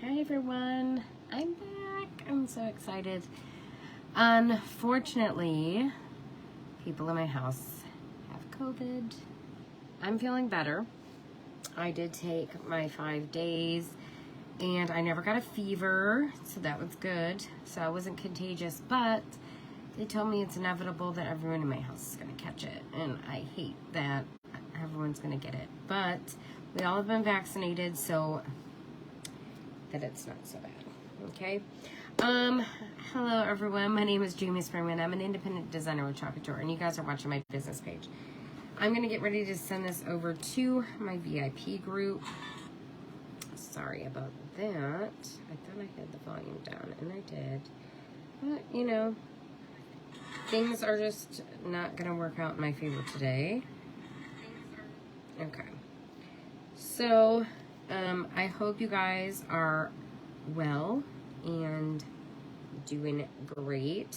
Hi everyone, I'm back. I'm so excited. Unfortunately, people in my house have COVID. I'm feeling better. I did take my 5 days and I never got a fever, so that was good. So I wasn't contagious, but they told me it's inevitable that everyone in my house is going to catch it. And I hate that everyone's going to get it. But we all have been vaccinated, so that it's not so bad. Okay. Hello everyone. My name is Jamie Springman. I'm an independent designer with Couture, and you guys are watching my business page. I'm going to get ready to send this over to my VIP group. Sorry about that. I thought I had the volume down, and I did. But, you know, things are just not going to work out in my favor today. Okay. So, I hope you guys are well and doing great.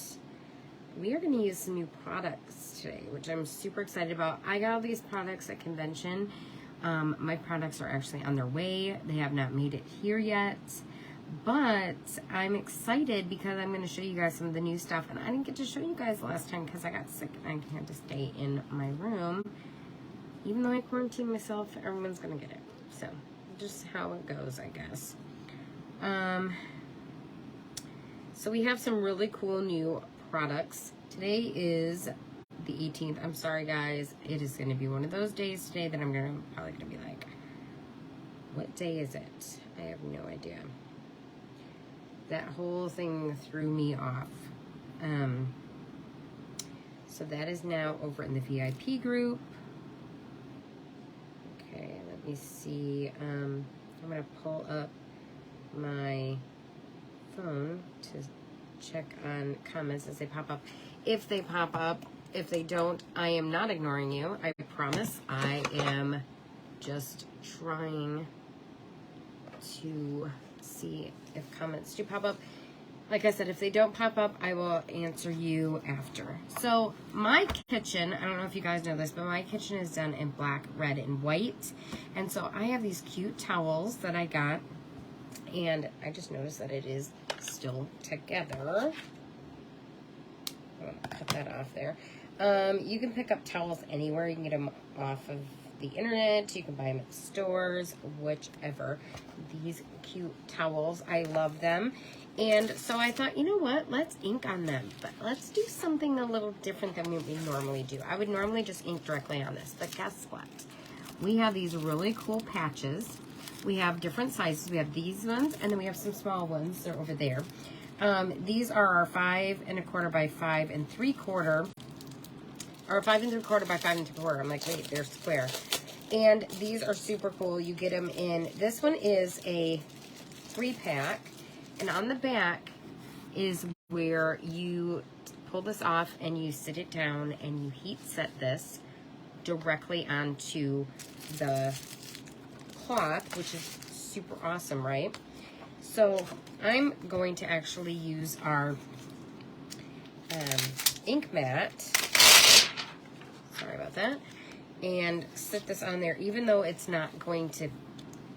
We are going to use some new products today, which I'm super excited about. I got all these products at convention. My products are actually on their way. They have not made it here yet, but I'm excited because I'm going to show you guys some of the new stuff. And I didn't get to show you guys last time because I got sick and I had to stay in my room. Even though I quarantined myself, everyone's going to get it. So, just how it goes, I guess. So we have some really cool new products. Today is the 18th. I'm sorry, guys. It is going to be one of those days today that I'm probably going to be like, what day is it? I have no idea. That whole thing threw me off. So that is now over in the VIP group. Okay, let me see. I'm going to pull up my phone to check on comments as they pop up. If they pop up, if they don't, I am not ignoring you. I promise. I am just trying to see if comments do pop up. Like I said, if they don't pop up, I will answer you after. So my kitchen, I don't know if you guys know this, but my kitchen is done in black, red, and white. And so I have these cute towels that I got. And I just noticed that it is still together. I'm going to cut that off there. You can pick up towels anywhere. You can get them off of the internet. You can buy them at stores, whichever. These cute towels, I love them. And so I thought, you know what? Let's ink on them. But let's do something a little different than what we normally do. I would normally just ink directly on this. But guess what? We have these really cool patches. We have different sizes. We have these ones, and then we have some small ones. They're over there. These are our 5 1/4 by 5 3/4, or 5 3/4 by 5 3/4. I'm like, wait, they're square. And these are super cool. You get them in, this one is a 3-pack, and on the back is where you pull this off and you sit it down and you heat set this directly onto the cloth, which is super awesome, right? So I'm going to actually use our ink mat, sorry about that, and sit this on there, even though it's not going to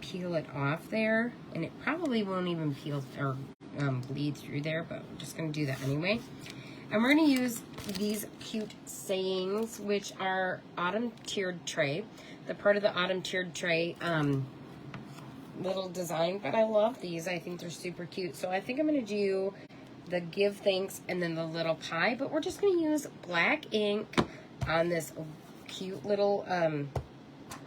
peel it off there, and it probably won't even peel or bleed through there, but we're just going to do that anyway. And we're going to use these cute sayings, which are autumn tiered tray. The part of the autumn tiered tray little design, but I love these. I think they're super cute. So I think I'm going to do the give thanks and then the little pie, but we're just going to use black ink on this cute little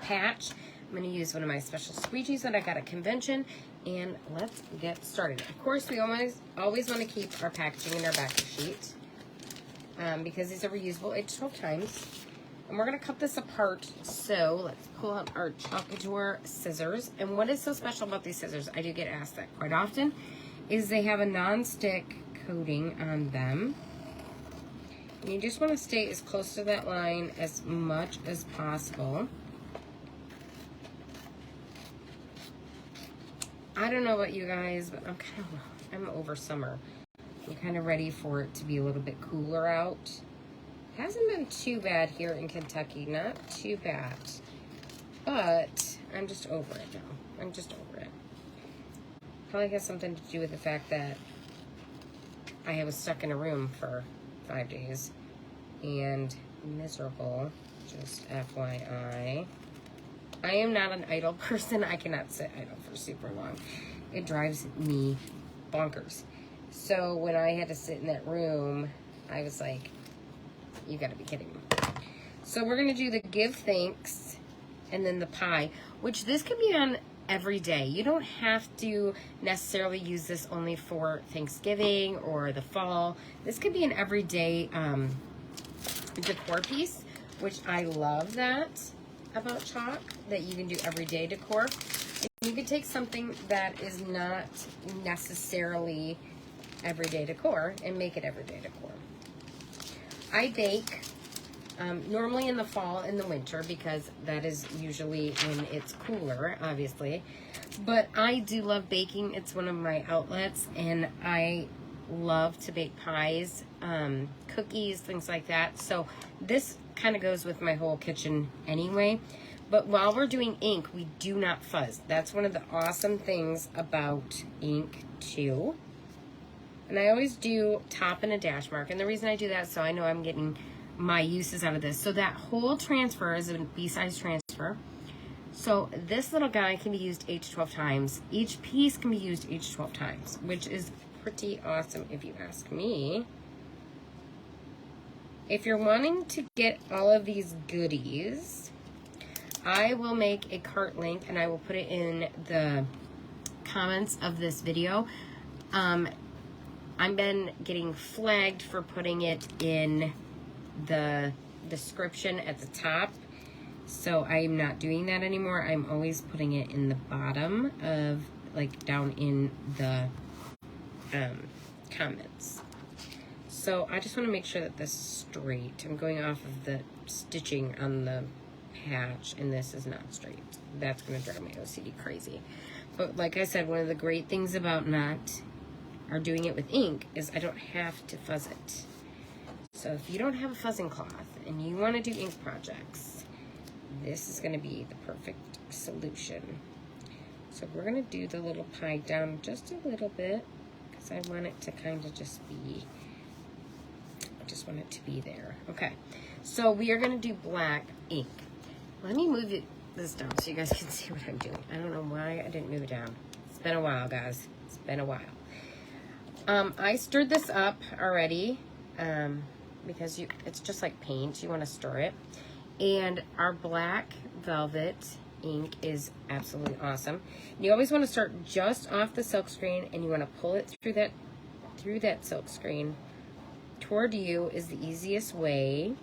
patch. I'm going to use one of my special squeegees that I got at convention, and let's get started. Of course, we always want to keep our packaging in our back sheet because these are reusable 8 to 12 times. And we're going to cut this apart, so let's pull out our Couture scissors. And what is so special about these scissors, I do get asked that quite often, is they have a non-stick coating on them. And you just want to stay as close to that line as much as possible. I don't know about you guys, but I'm over summer. I'm kind of ready for it to be a little bit cooler out. Hasn't been too bad here in Kentucky, not too bad, but I'm just over it now. I'm just over it. probably has something to do with the fact that I was stuck in a room for 5 days and miserable, just FYI. I am not an idle person. I cannot sit idle for super long. It drives me bonkers. So when I had to sit in that room, I was like, you gotta be kidding me. So we're gonna do the give thanks and then the pie, which this can be on every day. You don't have to necessarily use this only for Thanksgiving or the fall. This could be an everyday decor piece, which I love that about chalk, that you can do everyday decor. And you can take something that is not necessarily everyday decor and make it everyday decor. I bake normally in the fall and the winter because that is usually when it's cooler, obviously. But I do love baking. It's one of my outlets, and I love to bake pies, cookies, things like that. So this kind of goes with my whole kitchen anyway. But while we're doing ink, we do not fuzz. That's one of the awesome things about ink too. And I always do top and a dash mark. And the reason I do that is so I know I'm getting my uses out of this. So that whole transfer is a B-size transfer. So this little guy can be used 8 to 12 times. Each piece can be used 8 to 12 times, which is pretty awesome if you ask me. If you're wanting to get all of these goodies, I will make a cart link and I will put it in the comments of this video. I've been getting flagged for putting it in the description at the top, so I'm not doing that anymore. I'm always putting it in the bottom of, like, down in the comments. So I just want to make sure that this is straight. I'm going off of the stitching on the patch, and this is not straight. That's going to drive my OCD crazy. But like I said, one of the great things about doing it with ink is I don't have to fuzz it. So if you don't have a fuzzing cloth and you want to do ink projects, this is going to be the perfect solution. So we're going to do the little pie down just a little bit because I want it to kind of just be, I just want it to be there. Okay, so we are going to do black ink. Let me move this down so you guys can see what I'm doing. I don't know why I didn't move it down. It's been a while, guys. It's been a while. I stirred this up already because it's just like paint. You want to stir it. And our black velvet ink is absolutely awesome. You always want to start just off the silk screen, and you want to pull it through that silk screen toward you is the easiest way.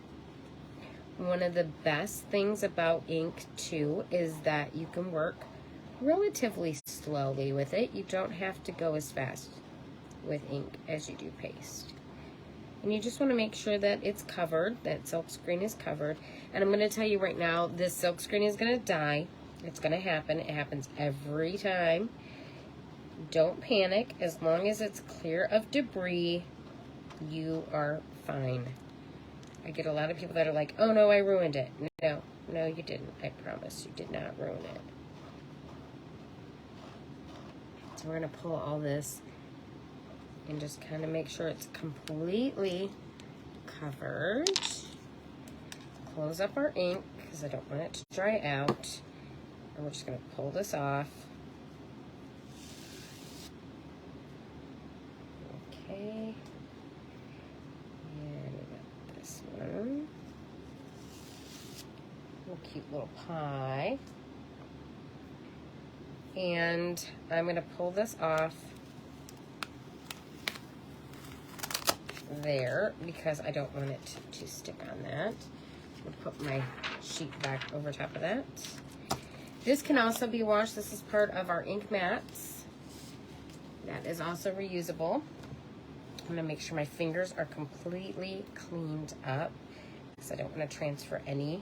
One of the best things about ink too is that you can work relatively slowly with it. You don't have to go as fast with ink as you do paste. And you just want to make sure that it's covered, that silk screen is covered. And I'm going to tell you right now, this silk screen is going to die. It's going to happen. It happens every time. Don't panic. As long as it's clear of debris, you are fine. I get a lot of people that are like, oh no, I ruined it. No, you didn't. I promise you did not ruin it. So we're going to pull all this and just kind of make sure it's completely covered. Close up our ink because I don't want it to dry out. And we're just going to pull this off. Okay. And we got this one. A cute little pie. And I'm going to pull this off there because I don't want it to stick on that. I'll put my sheet back over top of that. This can also be washed. This is part of our ink mats. That is also reusable. I'm going to make sure my fingers are completely cleaned up because I don't want to transfer any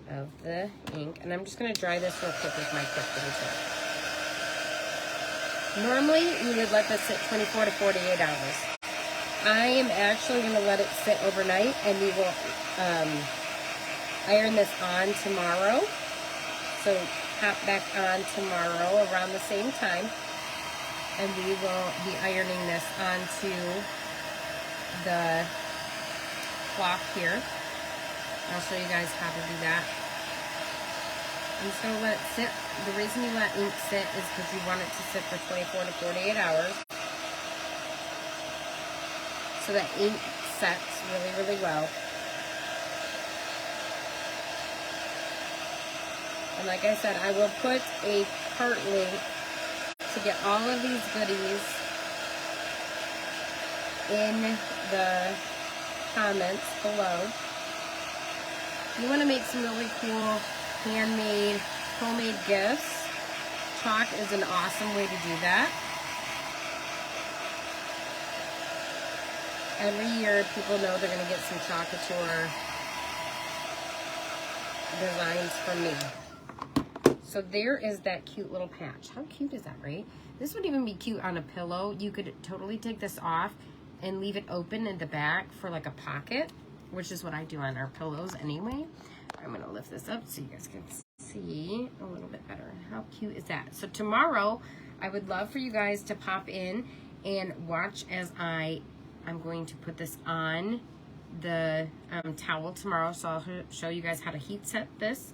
of the ink. And I'm just going to dry this real quick with my quick little tip. Normally, we would let this sit 24 to 48 hours. I am actually going to let it sit overnight, and we will iron this on tomorrow. So hop back on tomorrow around the same time. And we will be ironing this onto the cloth here. I'll show you guys how to do that. I'm just going to let it sit. The reason you let ink sit is because you want it to sit for 24 to 48 hours. So that ink sets really, really well. And like I said, I will put a cart link to get all of these goodies in the comments below. You want to make some really cool handmade, homemade gifts. Chalk is an awesome way to do that. Every year, people know they're going to get some Chalk Couture designs from me. So there is that cute little patch. How cute is that, right? This would even be cute on a pillow. You could totally take this off and leave it open in the back for like a pocket, which is what I do on our pillows anyway. I'm going to lift this up so you guys can see a little bit better. How cute is that? So tomorrow, I would love for you guys to pop in and watch as I'm going to put this on the towel tomorrow. So I'll show you guys how to heat set this.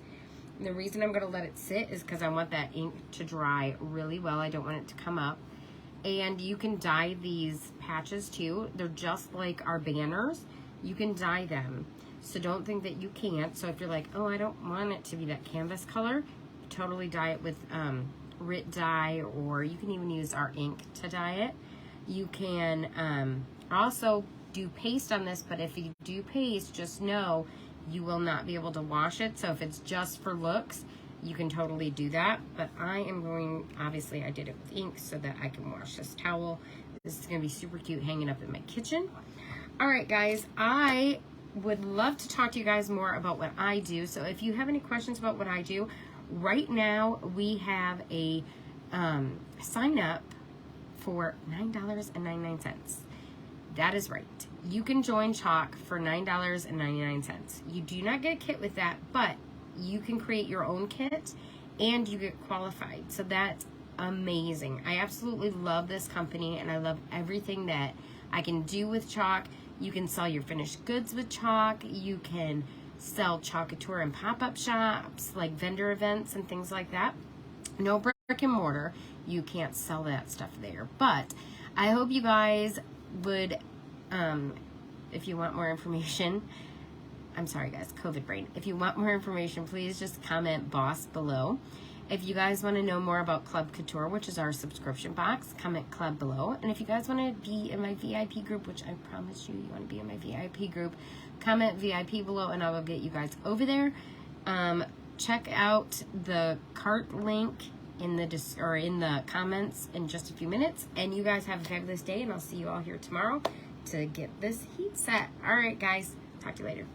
And the reason I'm going to let it sit is because I want that ink to dry really well. I don't want it to come up. And you can dye these patches too. They're just like our banners. You can dye them. So don't think that you can't. So if you're like, oh, I don't want it to be that canvas color, totally dye it with RIT dye, or you can even use our ink to dye it. You can also do paste on this, but if you do paste, just know you will not be able to wash it. So if it's just for looks, you can totally do that. But I am going, obviously I did it with ink so that I can wash this towel. This is going to be super cute hanging up in my kitchen. All right, guys, I would love to talk to you guys more about what I do. So if you have any questions about what I do, right now we have a sign up for $9.99. That is right. You can join Chalk for $9.99. You do not get a kit with that, but you can create your own kit and you get qualified. So that's amazing. I absolutely love this company and I love everything that I can do with Chalk. You can sell your finished goods with Chalk. You can sell Chalk Couture in pop-up shops, like vendor events and things like that. No brick and mortar. You can't sell that stuff there. But I hope you guys would, if you want more information, I'm sorry guys, COVID brain. If you want more information, please just comment boss below. If you guys want to know more about Club Couture, which is our subscription box, comment club below. And if you guys want to be in my VIP group, which I promise you want to be in my VIP group, comment VIP below and I will get you guys over there. Check out the cart link in the comments in just a few minutes. And you guys have a fabulous day and I'll see you all here tomorrow to get this heat set. All right, guys. Talk to you later.